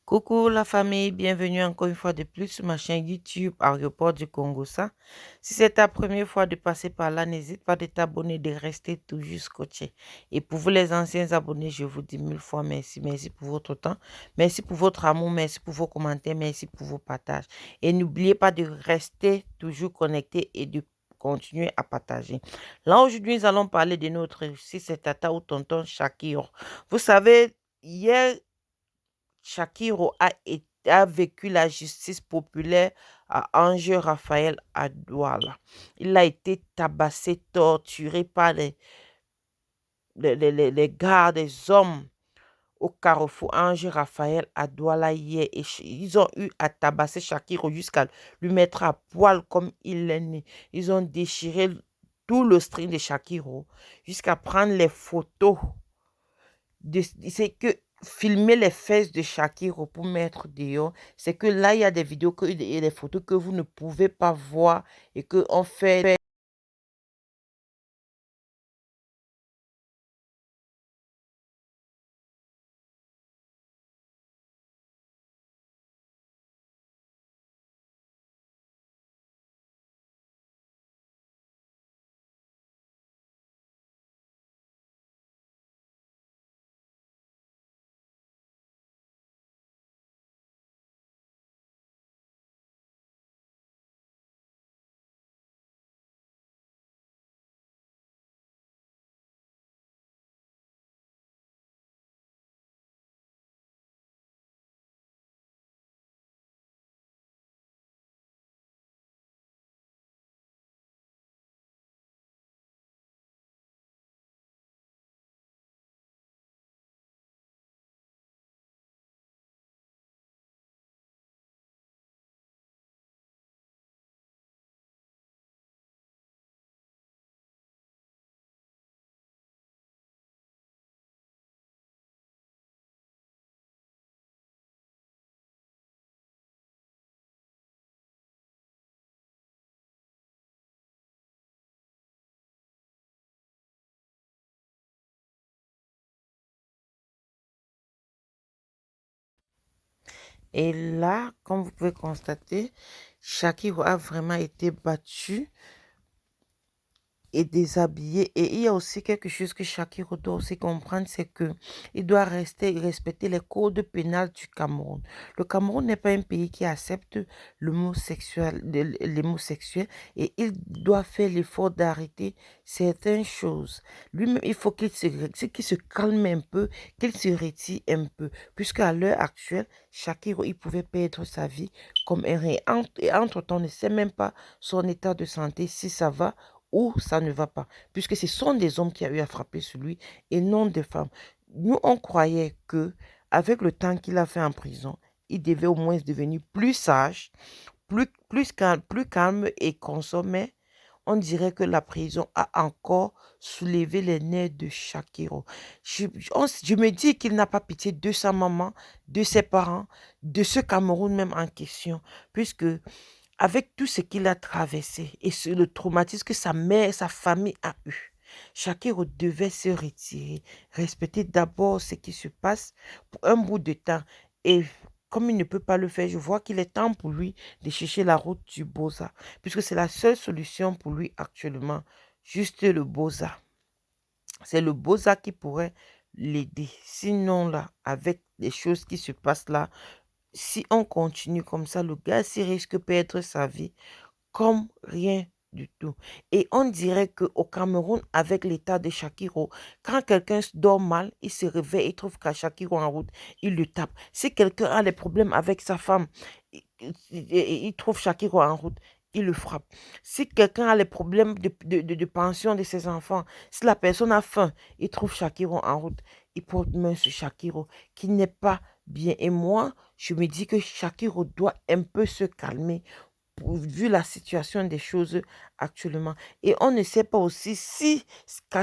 Coucou la famille, bienvenue encore une fois de plus sur ma chaîne YouTube Aéroport du Congo. Ça, si c'est ta première fois de passer par là, n'hésite pas de t'abonner, de rester toujours scotché. Et pour vous les anciens abonnés, je vous dis mille fois merci. Merci pour votre temps, merci pour votre amour, merci pour vos commentaires, merci pour vos partages. Et n'oubliez pas de rester toujours connecté et de continuer à partager. Là, aujourd'hui, nous allons parler de notre, si c'est tata ou tonton Shakir. Vous savez, hier, a vécu la justice populaire à Ange Raphaël à Douala. Il a été tabassé, torturé par les gardes, des hommes au carrefour Ange Raphaël à Douala hier. Et ils ont eu à tabasser Shakiro jusqu'à lui mettre à poil comme il est né. Ils ont déchiré tout le string de Shakiro jusqu'à prendre les photos c'est que filmer les fesses de Shakiro pour mettre dehors, c'est que là, il y a des vidéos et des photos que vous ne pouvez pas voir et que on fait. Et là, comme vous pouvez constater, Shakiro a vraiment été battu et déshabillé. Et il y a aussi quelque chose que Shakiro doit aussi comprendre, c'est que il doit respecter les codes pénals du Cameroun. Le Cameroun n'est pas un pays qui accepte l'homosexuel et il doit faire l'effort d'arrêter certaines choses. Lui-même, il faut qu'il se calme un peu, qu'il se retire un peu, puisque à l'heure actuelle, Shakiro, il pouvait perdre sa vie comme un rien. Et entre-temps, on ne sait même pas son état de santé, si ça va ou ça ne va pas, puisque ce sont des hommes qui ont eu à frapper sur lui et non des femmes. Nous, on croyait que avec le temps qu'il a fait en prison, il devait au moins devenir plus sage, plus calme et consommé. On dirait que la prison a encore soulevé les nerfs de Shakiro. Je me dis qu'il n'a pas pitié de sa maman, de ses parents, de ce Cameroun même en question, puisque avec tout ce qu'il a traversé et le traumatisme que sa mère et sa famille a eu, Shakiro devait se retirer, respecter d'abord ce qui se passe pour un bout de temps. Et comme il ne peut pas le faire, je vois qu'il est temps pour lui de chercher la route du Boza, puisque c'est la seule solution pour lui actuellement, juste le Boza. C'est le Boza qui pourrait l'aider. Sinon, là, avec les choses qui se passent là, si on continue comme ça, le gars s'il risque de perdre sa vie comme rien du tout. Et on dirait qu'au Cameroun, avec l'état de Shakiro, quand quelqu'un dort mal, il se réveille, il trouve qu'à Shakiro en route, il le tape. Si quelqu'un a des problèmes avec sa femme, il trouve Shakiro en route, il le frappe. Si quelqu'un a les problèmes de pension de ses enfants, si la personne a faim, il trouve Shakiro en route, il porte main sur Shakiro, qui n'est pas bien. Et moi, je me dis que Shakiro doit un peu se calmer vu la situation des choses actuellement. Et on ne sait pas aussi si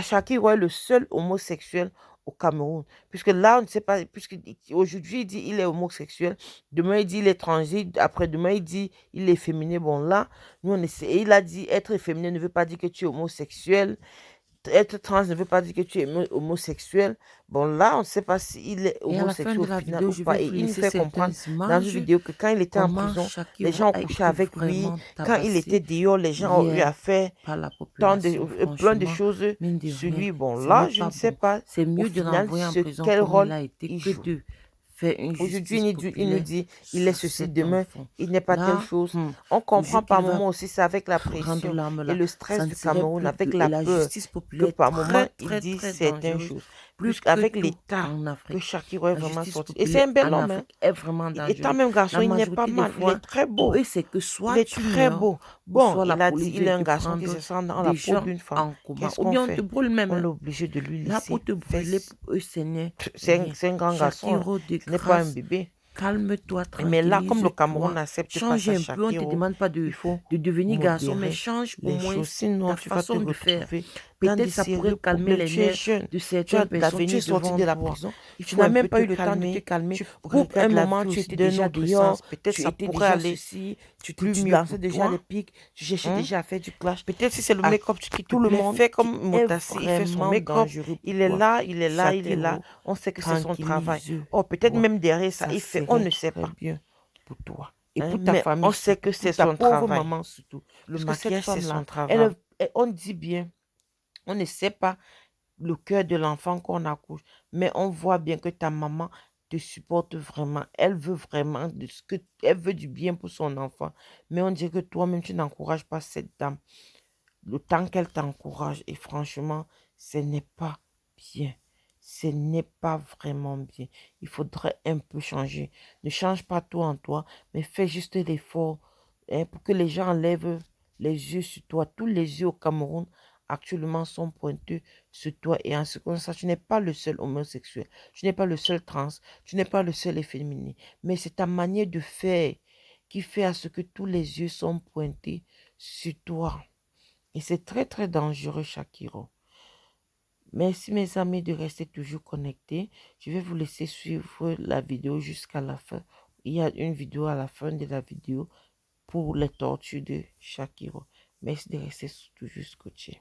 Shakiro est le seul homosexuel au Cameroun. Puisque là, on ne sait pas, puisque aujourd'hui, il dit il est homosexuel, demain, il dit il est étranger, après-demain, il dit il est féminin. Bon, là, nous, on essaie. Et il a dit être féminin ne veut pas dire que tu es homosexuel. être trans ne veut pas dire que tu es homosexuel. Bon, là, on ne sait pas s'il est Et à la fin homosexuel de au la final vidéo, ou je vais pas. Et vous il nous laisser fait certaines comprendre dans une images vidéo que quand il était en comment prison, les Shakiro gens ont a couché été avec lui. vraiment Quand il était tabassé dehors, les gens ont eu hier à faire par la tant de, population. plein de Franchement, choses mine de sur rien, lui. Bon, ce n'est là, je pas ne sais bon. pas C'est au mieux de final l'envoyer en prison quel comme il rôle a été il que joue. de faire une Aujourd'hui, justice il nous populaire dit, il est sur ceci, cet demain, enfant. il n'est pas telle Là, chose. On le jour comprend par qu'il va moment aussi, c'est avec la rendre pression l'arme et là, le ça stress ne du serait Cameroun, plus avec que la la peur, justice que populaire est par moment, très il très dit très certaines dangereuse, choses. plus que Puisqu'avec tout l'état en que Afrique. Shakiro est La vraiment justice sorti. Et c'est populaire un bel en homme, hein. Afrique est vraiment Étant dangereuse. même garçon, La il n'est pas majorité des mal. Il fois, est très pour beau. eux, c'est que Il soit est tu très meurs, beau. ou Bon, soit la il a dit, police il est vient un te garçon qui prendre se sent dans la des peau gens d'une femme. en coma. Qu'est-ce Ou qu'on bien on te fait? brûle même, On est hein. obligé de lui Là, laisser pour te faire. brûler, pour eux, ce n'est rien. C'est un grand garçon, hein. Shakiro, de Ce n'est pas un grâce, bébé. calme-toi, Mais là, comme le Cameroun tranquillise-toi, n'accepte pas change ça, un peu. On ne te Shakiro, demande pas il faut de devenir garçon, mais modérer change au les moins choses. Sinon, ta tu vas te façon de faire. retrouver dans Peut-être des ça pourrait sérieux calmer problèmes. les Tu es nerfs jeune, de tu as certaines de personnes. Tu es l'avenir sorti devant de la toi. prison. Il Tu faut n'as un même peu pas te eu le temps de te calmer. calmer Tu pour un regrettes la moment, vie tu aussi étais d'un déjà autre dehors. sens. Peut-être Tu ça étais pourrait déjà aller ceci. plus Tu mieux lançais pour déjà des toi. pics. Tu cherchais Hein? déjà à faire du clash Peut-être si c'est le à make-up qui te tout le plaît, monde fait qui comme est Motassi, il fait son vraiment make-up, dangereux pour il est toi. là, il est là, il est là. Shakiro, On sait que c'est son travail. Oh, peut-être tranquillise-toi. même derrière ça, Ça il fait, on serait ne sait très pas. bien pour toi. Et Hein, pour ta mais on famille sait que surtout, c'est pour ta son pauvre travail. maman surtout. Le Parce que cette maquillage, c'est femme-là, son travail. on dit bien, on ne sait pas le cœur de l'enfant qu'on accouche, mais on voit bien que ta maman te supporte vraiment. Elle veut vraiment elle veut du bien pour son enfant. Mais on dirait que toi-même, tu n'encourages pas cette dame. Le temps qu'elle t'encourage, et franchement, ce n'est pas bien. Ce n'est pas vraiment bien. Il faudrait un peu changer. Ne change pas tout en toi, mais fais juste l'effort, hein, pour que les gens enlèvent les yeux sur toi. Tous les yeux au Cameroun actuellement sont pointés sur toi. Et en ce qui concerne ça, tu n'es pas le seul homosexuel. Tu n'es pas le seul trans. Tu n'es pas le seul efféminé. Mais c'est ta manière de faire qui fait à ce que tous les yeux sont pointés sur toi. Et c'est très très dangereux, Shakiro. Merci mes amis de rester toujours connectés. Je vais vous laisser suivre la vidéo jusqu'à la fin. Il y a une vidéo à la fin de la vidéo pour les tortures de Shakiro. Merci de rester toujours scotché.